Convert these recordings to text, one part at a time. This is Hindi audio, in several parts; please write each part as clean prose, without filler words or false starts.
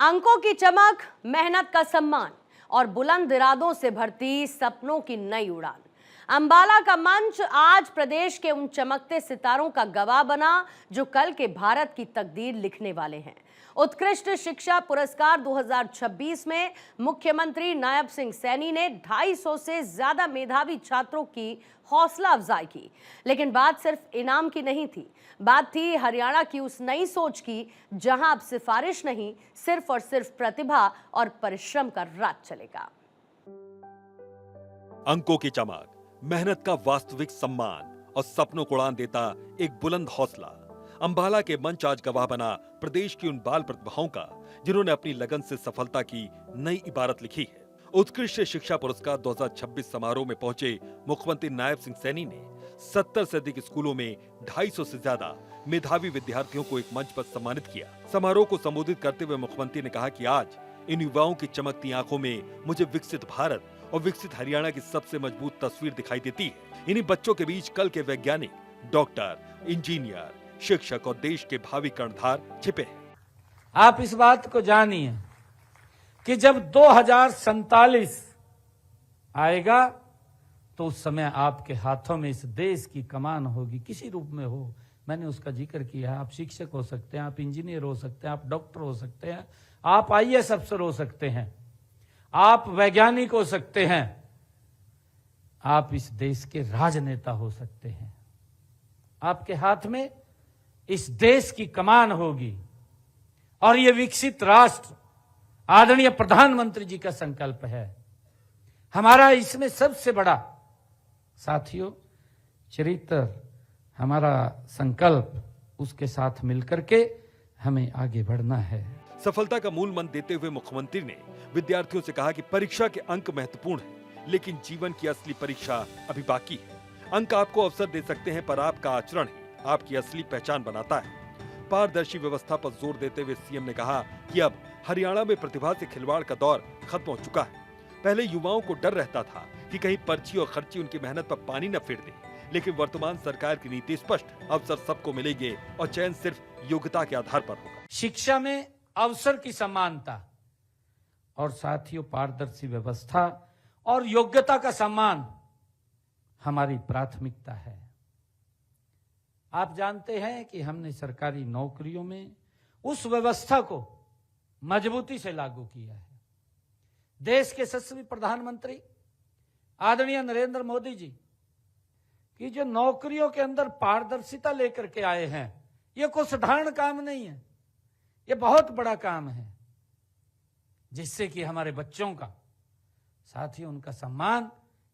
अंकों की चमक, मेहनत का सम्मान और बुलंद इरादों से भरती सपनों की नई उड़ान। अंबाला का मंच आज प्रदेश के उन चमकते सितारों का गवाह बना जो कल के भारत की तकदीर लिखने वाले हैं। उत्कृष्ट शिक्षा पुरस्कार 2026 में मुख्यमंत्री नायब सिंह सैनी ने 250 से ज्यादा मेधावी छात्रों की हौसला अफजाई की। लेकिन बात सिर्फ इनाम की नहीं थी, बात थी हरियाणा की उस नई सोच की जहां अब सिफारिश नहीं, सिर्फ और सिर्फ प्रतिभा और परिश्रम का राज चलेगा। अंकों की चमक, मेहनत का वास्तविक सम्मान और सपनों को उड़ान देता एक बुलंद हौसला। अंबाला के मंच आज गवाह बना प्रदेश की उन बाल प्रतिभाओं का जिन्होंने अपनी लगन से सफलता की नई इबारत लिखी है। उत्कृष्ट शिक्षा पुरस्कार 2026 समारोह में पहुंचे मुख्यमंत्री नायब सिंह सैनी ने 70 से अधिक स्कूलों में 250 से ज्यादा मेधावी विद्यार्थियों को एक मंच पर सम्मानित किया। समारोह को संबोधित करते हुए मुख्यमंत्री ने कहा कि आज इन युवाओं की चमकती आंखों में मुझे विकसित भारत और विकसित हरियाणा की सबसे मजबूत तस्वीर दिखाई देती है। इन्हीं बच्चों के बीच कल के वैज्ञानिक, डॉक्टर, इंजीनियर, शिक्षक और देश के भावी कर्णधार छिपे हैं। आप इस बात को जानिए कि जब 2047 आएगा तो उस समय आपके हाथों में इस देश की कमान होगी, किसी रूप में हो। मैंने उसका जिक्र किया। आप शिक्षक हो सकते हैं, आप इंजीनियर हो सकते हैं, आप डॉक्टर हो सकते हैं, आप आईएएस अफसर हो सकते हैं, आप वैज्ञानिक हो सकते हैं, आप इस देश के राजनेता हो सकते हैं। आपके हाथ में इस देश की कमान होगी और यह विकसित राष्ट्र आदरणीय प्रधानमंत्री जी का संकल्प है। हमारा इसमें सबसे बड़ा साथियों चरित्र, हमारा संकल्प, उसके साथ मिलकर के हमें आगे बढ़ना है। सफलता का मूल मंत्र देते हुए मुख्यमंत्री ने विद्यार्थियों से कहा कि परीक्षा के अंक महत्वपूर्ण है, लेकिन जीवन की असली परीक्षा अभी बाकी है। अंक आपको अवसर दे सकते हैं, पर आपका आचरण ही आपकी असली पहचान बनाता है। पारदर्शी व्यवस्था पर जोर देते हुए सीएम ने कहा कि अब हरियाणा में प्रतिभा से खिलवाड़ का दौर खत्म हो चुका है। पहले युवाओं को डर रहता था कि कहीं पर्ची और खर्ची उनकी मेहनत पर पानी न फेर दे, लेकिन वर्तमान सरकार की नीति स्पष्ट, अवसर सबको मिलेंगे और चयन सिर्फ योग्यता के आधार पर होगा। शिक्षा में अवसर की समानता और साथियों पारदर्शी व्यवस्था और योग्यता का सम्मान हमारी प्राथमिकता है। आप जानते हैं कि हमने सरकारी नौकरियों में उस व्यवस्था को मजबूती से लागू किया है। देश के यशस्वी प्रधानमंत्री आदरणीय नरेंद्र मोदी जी की जो नौकरियों के अंदर पारदर्शिता लेकर के आए हैं, यह कोई साधारण काम नहीं है, यह बहुत बड़ा काम है, जिससे कि हमारे बच्चों का, साथियों, उनका सम्मान,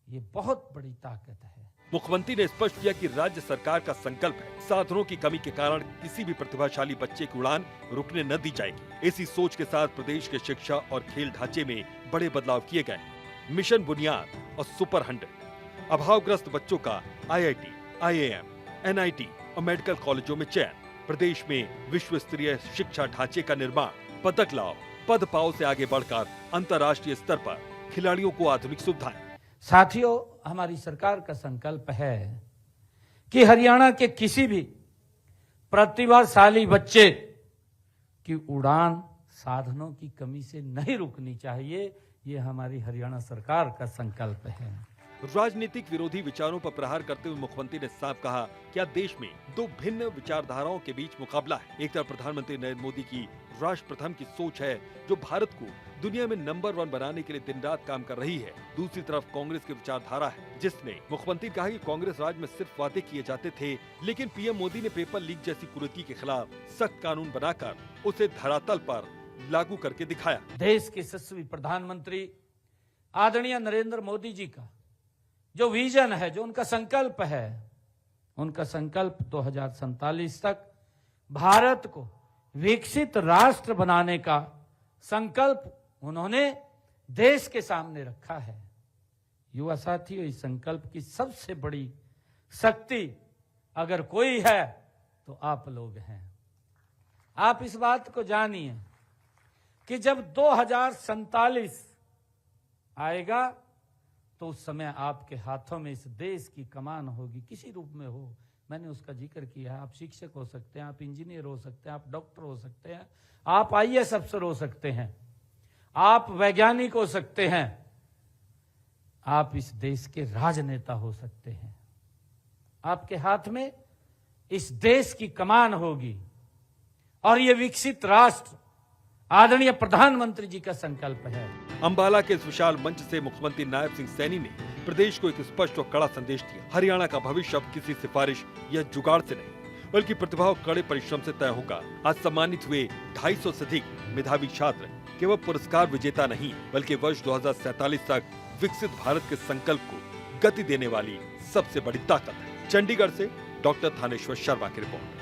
ये बहुत बड़ी ताकत है। मुख्यमंत्री ने स्पष्ट किया कि राज्य सरकार का संकल्प है साधनों की कमी के कारण किसी भी प्रतिभाशाली बच्चे की उड़ान रुकने न दी जाएगी। इसी सोच के साथ प्रदेश के शिक्षा और खेल ढांचे में बड़े बदलाव किए गए हैं। मिशन बुनियाद और सुपर 100, अभावग्रस्त बच्चों का IIT, IIM, NIT और मेडिकल कॉलेजों में चयन, प्रदेश में विश्व स्तरीय शिक्षा ढांचे का निर्माण, पदक लाओ, पद पाओ से आगे बढ़कर अंतर्राष्ट्रीय स्तर पर खिलाड़ियों को आधुनिक सुविधाएं। साथियों, हमारी सरकार का संकल्प है कि हरियाणा के किसी भी प्रतिभाशाली बच्चे की उड़ान साधनों की कमी से नहीं रुकनी चाहिए। ये हमारी हरियाणा सरकार का संकल्प है। राजनीतिक विरोधी विचारों पर प्रहार करते हुए मुख्यमंत्री ने साफ कहा कि आज देश में दो भिन्न विचारधाराओं के बीच मुकाबला है। एक तरफ प्रधानमंत्री नरेंद्र मोदी की राष्ट्र प्रथम की सोच है, जो भारत को दुनिया में नंबर 1 बनाने के लिए दिन रात काम कर रही है। दूसरी तरफ कांग्रेस की विचारधारा है, जिसमें मुख्यमंत्री कहा कि कांग्रेस राज में सिर्फ वादे किए जाते थे, लेकिन पीएम मोदी ने पेपर लीक जैसी कुरीति के खिलाफ सख्त कानून बनाकर उसे धरातल पर लागू करके दिखाया। देश के यशस्वी प्रधानमंत्री आदरणीय नरेंद्र मोदी जी का जो विजन है, जो उनका संकल्प है, उनका संकल्प 2047 तक भारत को विकसित राष्ट्र बनाने का संकल्प उन्होंने देश के सामने रखा है। युवा साथियों, इस संकल्प की सबसे बड़ी शक्ति अगर कोई है तो आप लोग हैं। आप इस बात को जानिए कि जब 2047 आएगा तो उस समय आपके हाथों में इस देश की कमान होगी, किसी रूप में हो। मैंने उसका जिक्र किया है। आप शिक्षक हो सकते हैं, आप इंजीनियर हो सकते हैं, आप डॉक्टर हो सकते हैं, आप आईएएस अफसर हो सकते हैं, आप वैज्ञानिक हो सकते हैं, आप इस देश के राजनेता हो सकते हैं। आपके हाथ में इस देश की कमान होगी और यह विकसित राष्ट्र आदरणीय प्रधानमंत्री जी का संकल्प है। अंबाला के इस विशाल मंच से मुख्यमंत्री नायब सिंह सैनी ने प्रदेश को एक स्पष्ट और कड़ा संदेश दिया। हरियाणा का भविष्य अब किसी सिफारिश या जुगाड़ से नहीं, बल्कि प्रतिभा और कड़े परिश्रम से तय होगा। आज सम्मानित हुए 250 से अधिक मेधावी छात्र केवल पुरस्कार विजेता नहीं, बल्कि वर्ष 2047 तक विकसित भारत के संकल्प को गति देने वाली सबसे बड़ी ताकत है। चंडीगढ़ से डॉक्टर थानेश्वर शर्मा की रिपोर्ट।